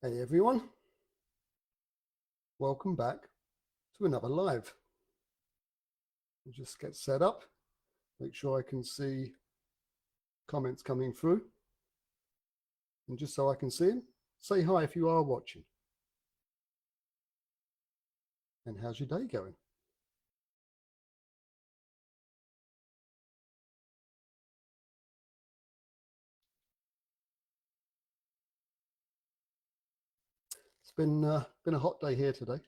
Hey everyone, welcome back to another live. I'll just get set up, make sure I can see comments coming through, and just so I can see them, say hi if you are watching. And how's your day going? It's been a hot day here today.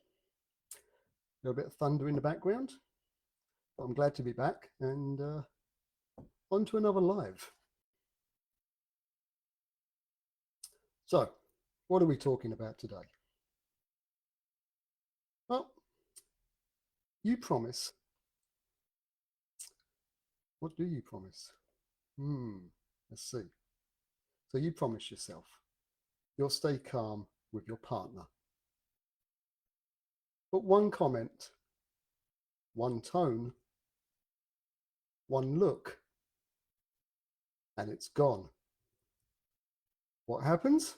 Got a bit of thunder in the background, but I'm glad to be back and on to another live. So, what are we talking about today? Well, you promise. What do you promise? Let's see. So you promise yourself you'll stay calm with your partner. But one comment, one tone, one look, and it's gone. What happens?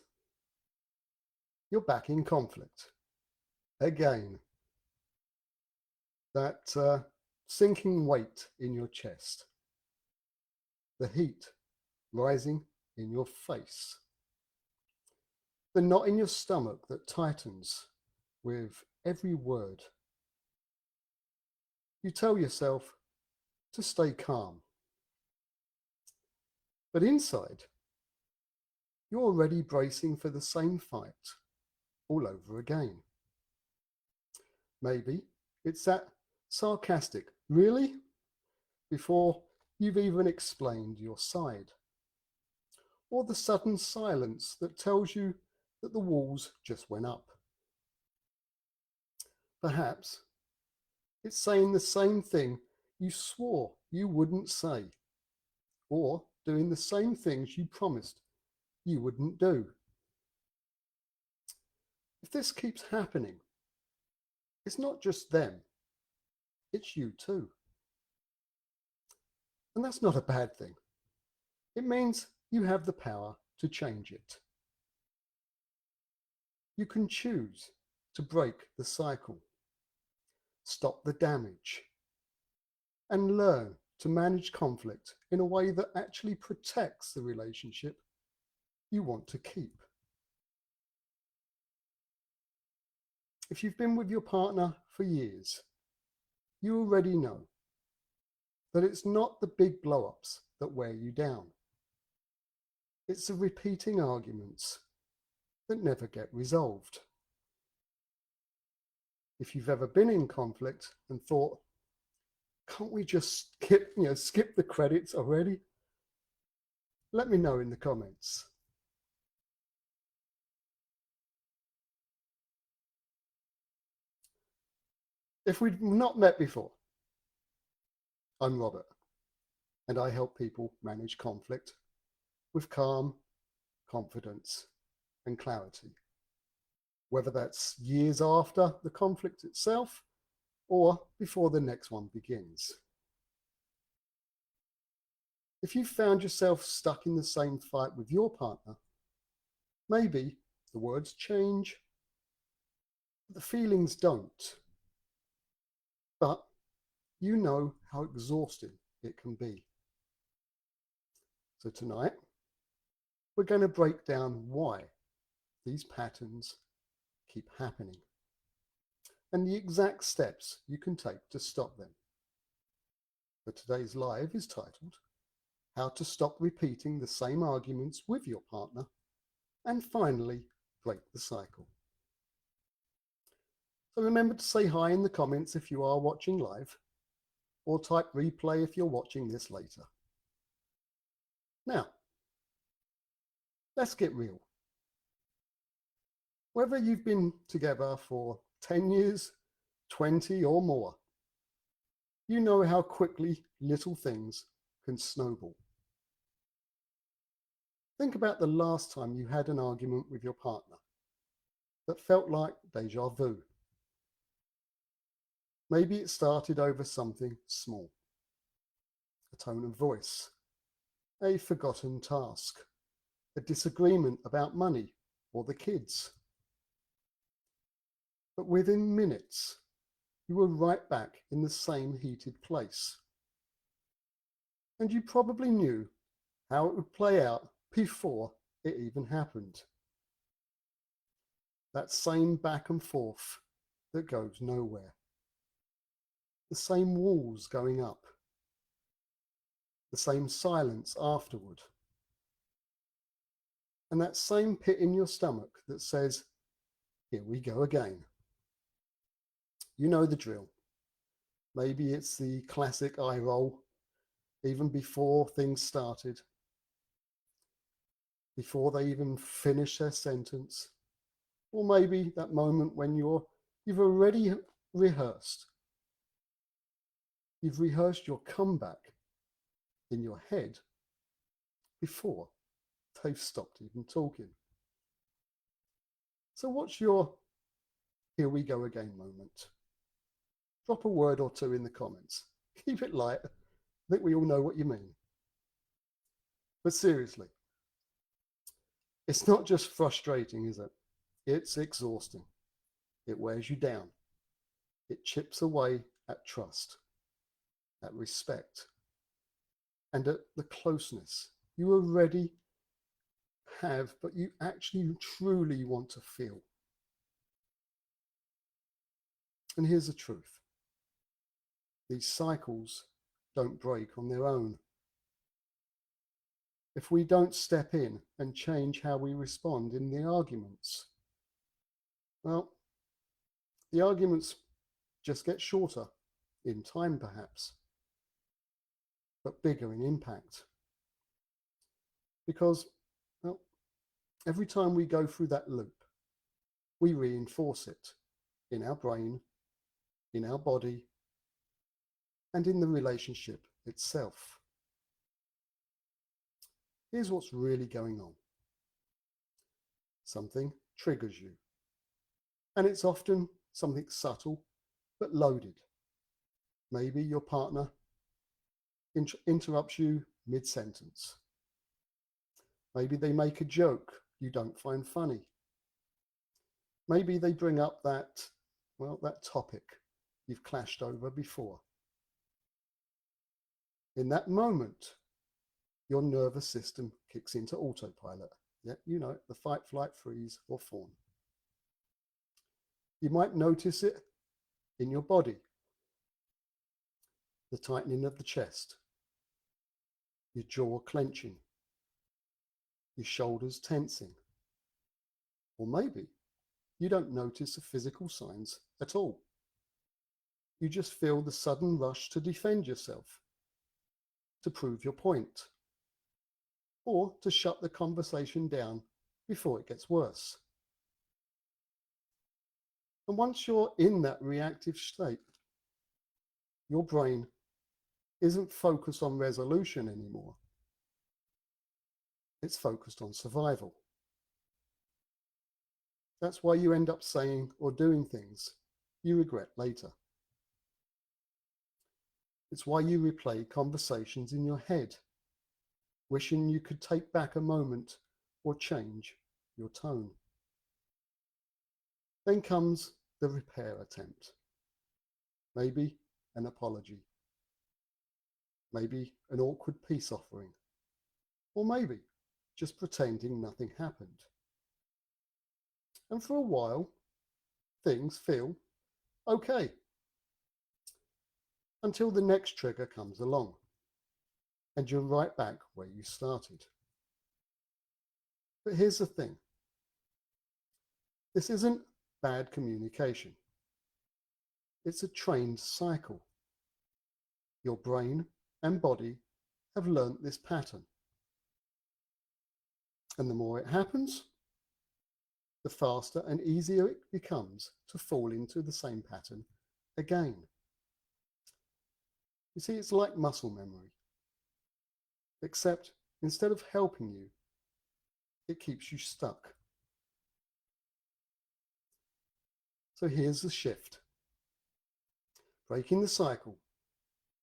You're back in conflict. Again, that sinking weight in your chest, the heat rising in your face, the knot in your stomach that tightens with every word. You tell yourself to stay calm. But inside, you're already bracing for the same fight all over again. Maybe it's that sarcastic, really? Before you've even explained your side. Or the sudden silence that tells you that the walls just went up. Perhaps it's saying the same thing you swore you wouldn't say, or doing the same things you promised you wouldn't do. If this keeps happening, it's not just them, it's you too. And that's not a bad thing. It means you have the power to change it. You can choose to break the cycle, stop the damage, and learn to manage conflict in a way that actually protects the relationship you want to keep. If you've been with your partner for years, you already know that it's not the big blow-ups that wear you down. It's the repeating arguments that never get resolved. If you've ever been in conflict and thought, can't we just skip the credits already? Let me know in the comments. If we've not met before, I'm Robert, and I help people manage conflict with calm, confidence, and clarity, whether that's years after the conflict itself or before the next one begins. If you found yourself stuck in the same fight with your partner, maybe the words change, but the feelings don't. But you know how exhausting it can be. So tonight, we're going to break down why these patterns keep happening and the exact steps you can take to stop them. So today's live is titled, How to Stop Repeating the Same Arguments with Your Partner and Finally Break the Cycle. So remember to say hi in the comments if you are watching live, or type replay if you're watching this later. Now, let's get real. Whether you've been together for 10 years, 20 or more, you know how quickly little things can snowball. Think about the last time you had an argument with your partner that felt like déjà vu. Maybe it started over something small, a tone of voice, a forgotten task, a disagreement about money or the kids, but within minutes, you were right back in the same heated place. And you probably knew how it would play out before it even happened. That same back and forth that goes nowhere. The same walls going up. The same silence afterward. And that same pit in your stomach that says, here we go again. You know the drill. Maybe it's the classic eye roll, even before things started, before they even finish their sentence. Or maybe that moment when you've already rehearsed. You've rehearsed your comeback in your head before they've stopped even talking. So what's your here we go again moment? Drop a word or two in the comments. Keep it light. I think we all know what you mean. But seriously, it's not just frustrating, is it? It's exhausting. It wears you down. It chips away at trust, at respect, and at the closeness you already have, but you actually truly want to feel. And here's the truth. These cycles don't break on their own. If we don't step in and change how we respond in the arguments, well, the arguments just get shorter in time perhaps, but bigger in impact. Because, well, every time we go through that loop, we reinforce it in our brain, in our body, and in the relationship itself. Here's what's really going on. Something triggers you. And it's often something subtle, but loaded. Maybe your partner interrupts you mid-sentence. Maybe they make a joke you don't find funny. Maybe they bring up that topic you've clashed over before. In that moment, your nervous system kicks into autopilot. Yeah, you know, the fight, flight, freeze, or fawn. You might notice it in your body. The tightening of the chest, your jaw clenching, your shoulders tensing. Or maybe you don't notice the physical signs at all. You just feel the sudden rush to defend yourself, to prove your point, or to shut the conversation down before it gets worse. And once you're in that reactive state, your brain isn't focused on resolution anymore. It's focused on survival. That's why you end up saying or doing things you regret later. It's why you replay conversations in your head, wishing you could take back a moment or change your tone. Then comes the repair attempt. Maybe an apology. Maybe an awkward peace offering. Or maybe just pretending nothing happened. And for a while, things feel okay. Until the next trigger comes along and you're right back where you started. But here's the thing. This isn't bad communication. It's a trained cycle. Your brain and body have learnt this pattern. And the more it happens, the faster and easier it becomes to fall into the same pattern again. You see, it's like muscle memory, except instead of helping you, it keeps you stuck. So here's the shift. Breaking the cycle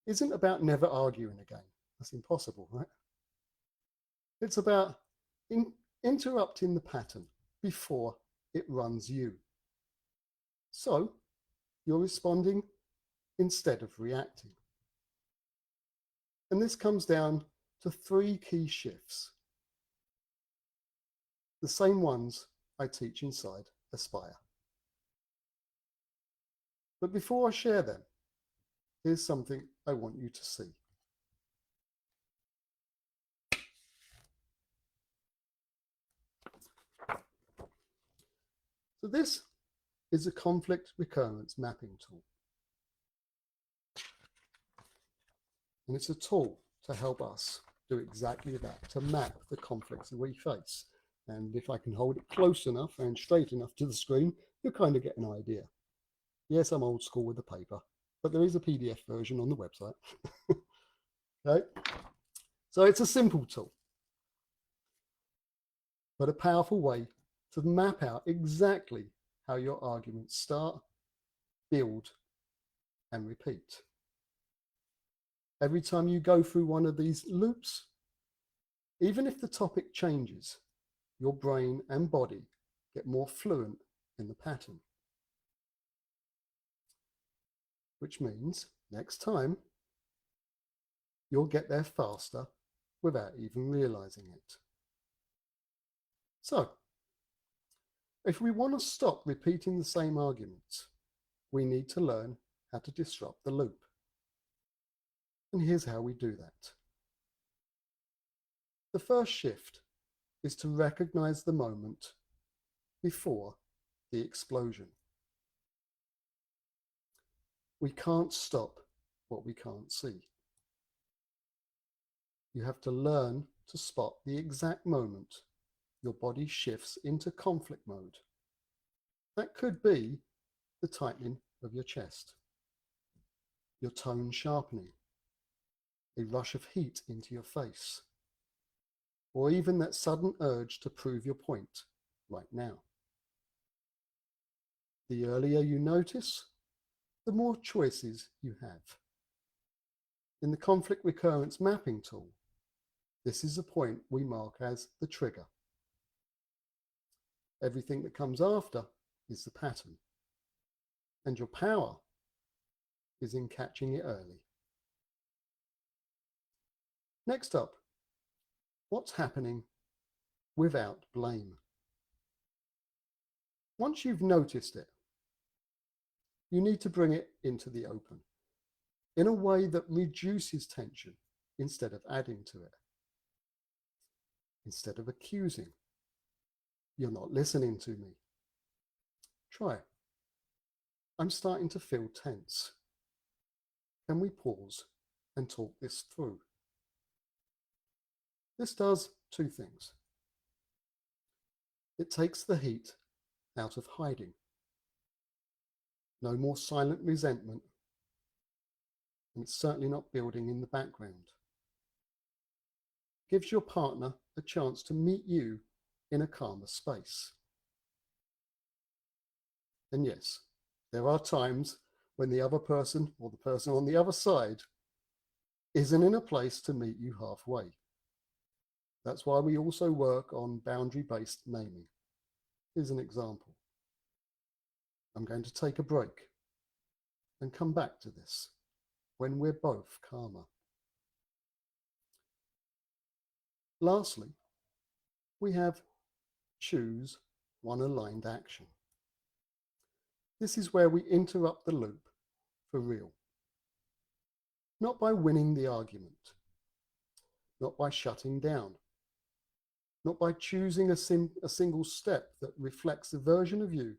isn't about never arguing again. That's impossible, right? It's about interrupting the pattern before it runs you. So you're responding instead of reacting. And this comes down to 3 key shifts, the same ones I teach inside Aspire. But before I share them, here's something I want you to see. So this is a conflict recurrence mapping tool. And it's a tool to help us do exactly that, to map the conflicts that we face. And if I can hold it close enough and straight enough to the screen, you'll kind of get an idea. Yes, I'm old school with the paper, but there is a PDF version on the website. Okay? So it's a simple tool, but a powerful way to map out exactly how your arguments start, build, and repeat. Every time you go through one of these loops, even if the topic changes, your brain and body get more fluent in the pattern. Which means next time, you'll get there faster without even realizing it. So, if we want to stop repeating the same arguments, we need to learn how to disrupt the loop. And here's how we do that. The first shift is to recognize the moment before the explosion. We can't stop what we can't see. You have to learn to spot the exact moment your body shifts into conflict mode. That could be the tightening of your chest, your tone sharpening, a rush of heat into your face, or even that sudden urge to prove your point right now. The earlier you notice, the more choices you have. In the conflict recurrence mapping tool, this is a point we mark as the trigger. Everything that comes after is the pattern, and your power is in catching it early. Next up, what's happening without blame? Once you've noticed it, you need to bring it into the open in a way that reduces tension instead of adding to it. Instead of accusing, you're not listening to me. Try. I'm starting to feel tense. Can we pause and talk this through? This does 2 things. It takes the heat out of hiding. No more silent resentment, and it's certainly not building in the background. Gives your partner a chance to meet you in a calmer space. And yes, there are times when the other person or the person on the other side isn't in a place to meet you halfway. That's why we also work on boundary-based naming. Here's an example. I'm going to take a break and come back to this when we're both calmer. Lastly, we have choose one aligned action. This is where we interrupt the loop for real. Not by winning the argument, not by shutting down, not by choosing a single step that reflects the version of you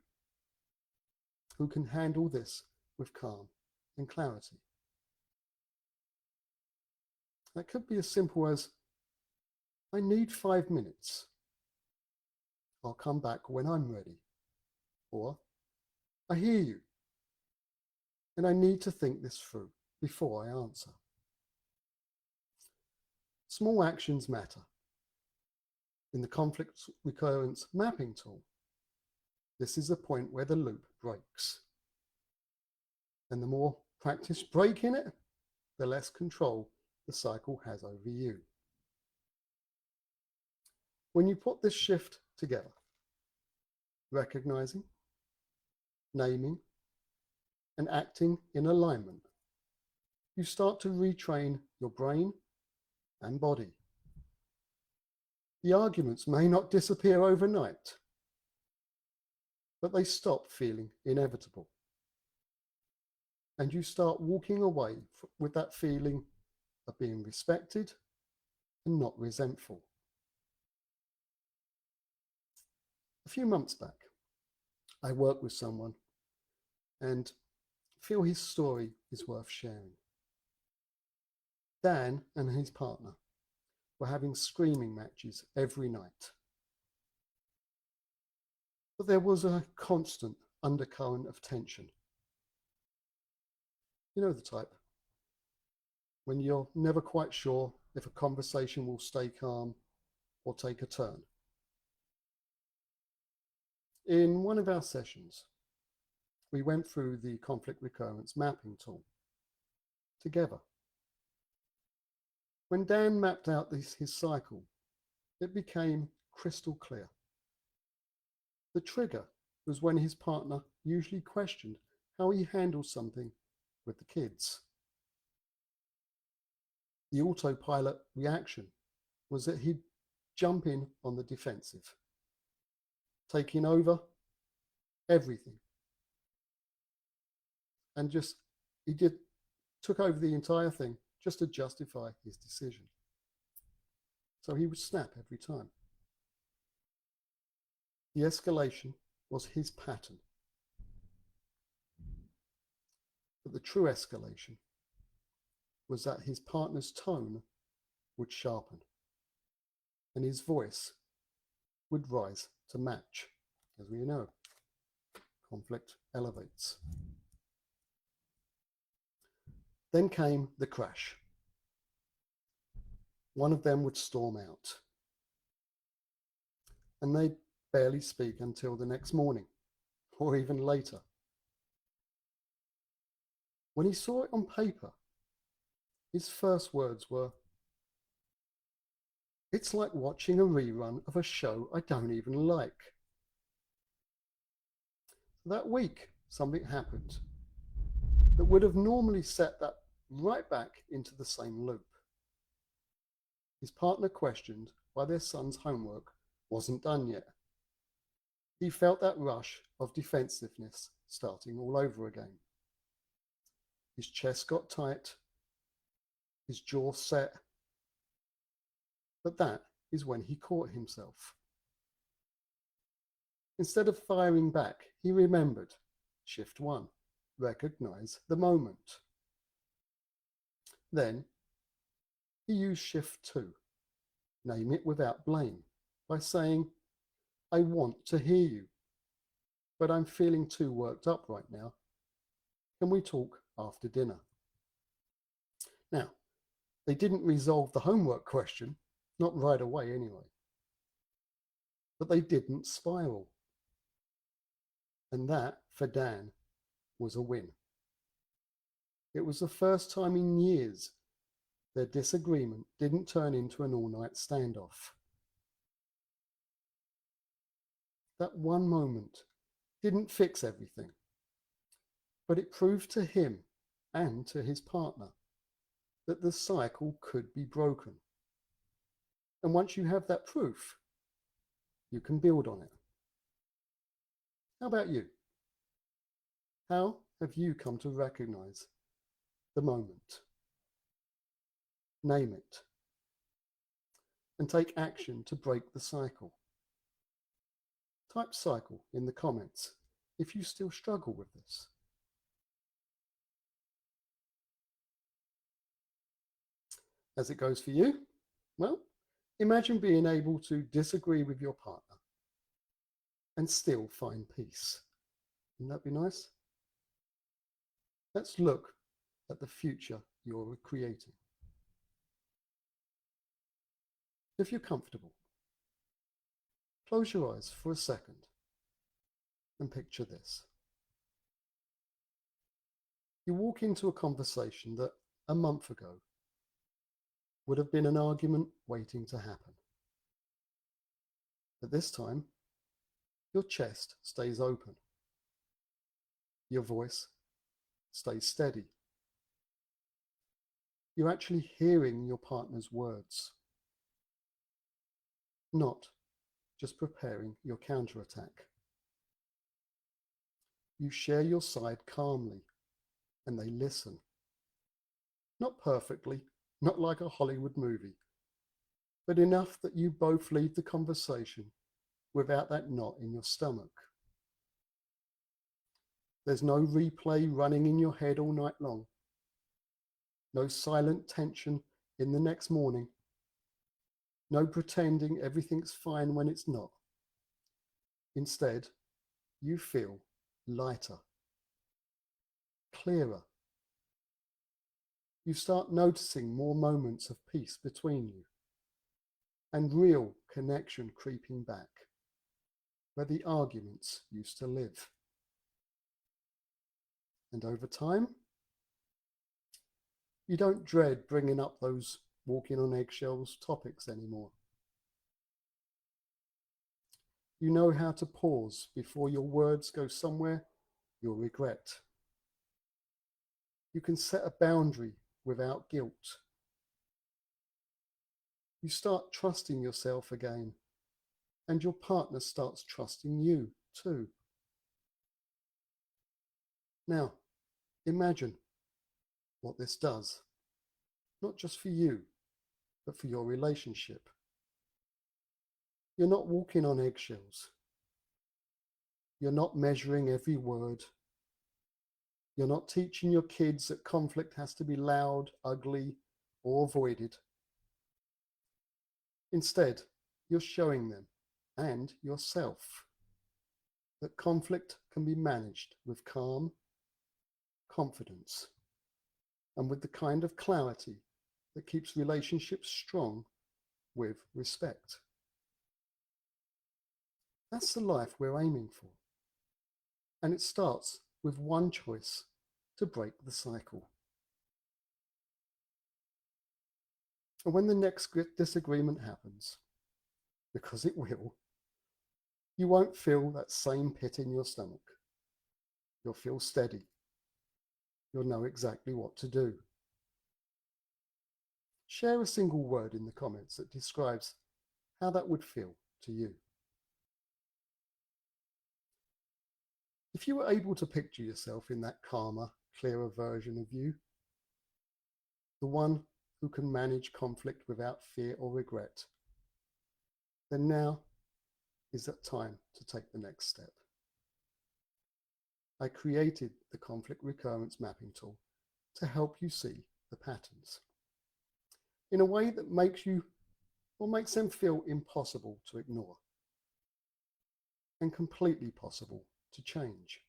who can handle this with calm and clarity. That could be as simple as, I need 5 minutes. I'll come back when I'm ready. Or, I hear you, and I need to think this through before I answer. Small actions matter. In the conflict recurrence mapping tool, this is the point where the loop breaks. And the more practice break in it, the less control the cycle has over you. When you put this shift together, recognizing, naming, and acting in alignment, you start to retrain your brain and body. The arguments may not disappear overnight, but they stop feeling inevitable. And you start walking away with that feeling of being respected and not resentful. A few months back, I worked with someone and feel his story is worth sharing. Dan and his partner were having screaming matches every night. But there was a constant undercurrent of tension. You know the type, when you're never quite sure if a conversation will stay calm or take a turn. In one of our sessions, we went through the conflict recurrence mapping tool together. When Dan mapped out his cycle, it became crystal clear. The trigger was when his partner usually questioned how he handled something with the kids. The autopilot reaction was that he'd jump in on the defensive, taking over everything. And took over the entire thing just to justify his decision. So he would snap every time. The escalation was his pattern. But the true escalation was that his partner's tone would sharpen and his voice would rise to match. As we know, conflict elevates. Then came the crash. One of them would storm out, and they'd barely speak until the next morning, or even later. When he saw it on paper, his first words were, "It's like watching a rerun of a show I don't even like." That week, something happened that would have normally set that right back into the same loop. His partner questioned why their son's homework wasn't done yet. He felt that rush of defensiveness starting all over again. His chest got tight, his jaw set. But that is when he caught himself. Instead of firing back, he remembered shift 1, recognize the moment. Then he used shift 2, name it without blame, by saying, "I want to hear you, but I'm feeling too worked up right now. Can we talk after dinner?" Now, they didn't resolve the homework question, not right away anyway. But they didn't spiral. And that, for Dan, was a win. It was the first time in years their disagreement didn't turn into an all-night standoff. That one moment didn't fix everything, but it proved to him and to his partner that the cycle could be broken. And once you have that proof, you can build on it. How about you? How have you come to recognize the moment? Name it. And take action to break the cycle. Type cycle in the comments if you still struggle with this. As it goes for you, well, imagine being able to disagree with your partner and still find peace. Wouldn't that be nice? Let's look at the future you're creating. If you're comfortable, close your eyes for a second and picture this. You walk into a conversation that a month ago would have been an argument waiting to happen. But this time, your chest stays open. Your voice Stay steady. You're actually hearing your partner's words, not just preparing your counterattack. You share your side calmly, and they listen. Not perfectly, not like a Hollywood movie, but enough that you both leave the conversation without that knot in your stomach. There's no replay running in your head all night long. No silent tension in the next morning. No pretending everything's fine when it's not. Instead, you feel lighter, clearer. You start noticing more moments of peace between you and real connection creeping back where the arguments used to live. And over time, you don't dread bringing up those walking on eggshells topics anymore. You know how to pause before your words go somewhere you'll regret. You can set a boundary without guilt. You start trusting yourself again, and your partner starts trusting you too. Now, imagine what this does, not just for you, but for your relationship. You're not walking on eggshells. You're not measuring every word. You're not teaching your kids that conflict has to be loud, ugly, or avoided. Instead, you're showing them, and yourself, that conflict can be managed with calm, confidence, and with the kind of clarity that keeps relationships strong with respect. That's the life we're aiming for. And it starts with one choice to break the cycle. And when the next disagreement happens, because it will, you won't feel that same pit in your stomach. You'll feel steady. You'll know exactly what to do. Share a single word in the comments that describes how that would feel to you. If you were able to picture yourself in that calmer, clearer version of you, the one who can manage conflict without fear or regret, then now is that time to take the next step. I created the conflict recurrence mapping tool to help you see the patterns in a way that makes them feel impossible to ignore and completely possible to change.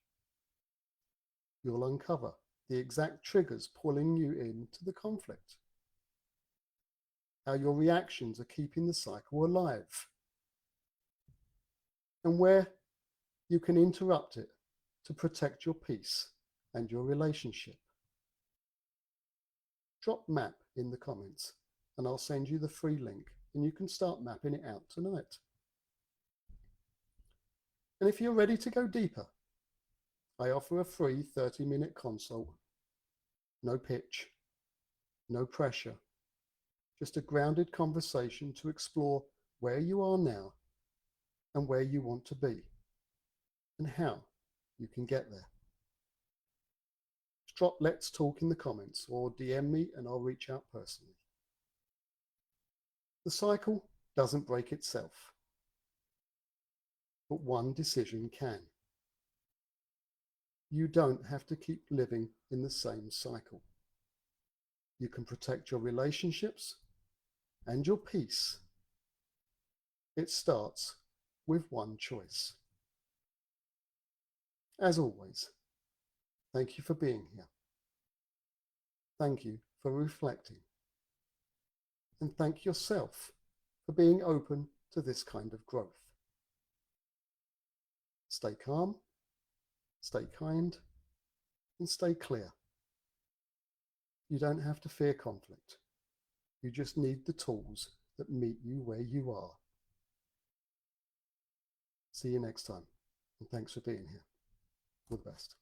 You'll uncover the exact triggers pulling you into the conflict, how your reactions are keeping the cycle alive, and where you can interrupt it to protect your peace and your relationship. Drop map in the comments and I'll send you the free link and you can start mapping it out tonight. And if you're ready to go deeper, I offer a free 30-minute consult. No pitch, no pressure, just a grounded conversation to explore where you are now and where you want to be and how you can get there. Drop "Let's Talk" in the comments or DM me and I'll reach out personally. The cycle doesn't break itself, but one decision can. You don't have to keep living in the same cycle. You can protect your relationships and your peace. It starts with one choice. As always, thank you for being here. Thank you for reflecting. And thank yourself for being open to this kind of growth. Stay calm, stay kind, and stay clear. You don't have to fear conflict. You just need the tools that meet you where you are. See you next time, and thanks for being here. All the best.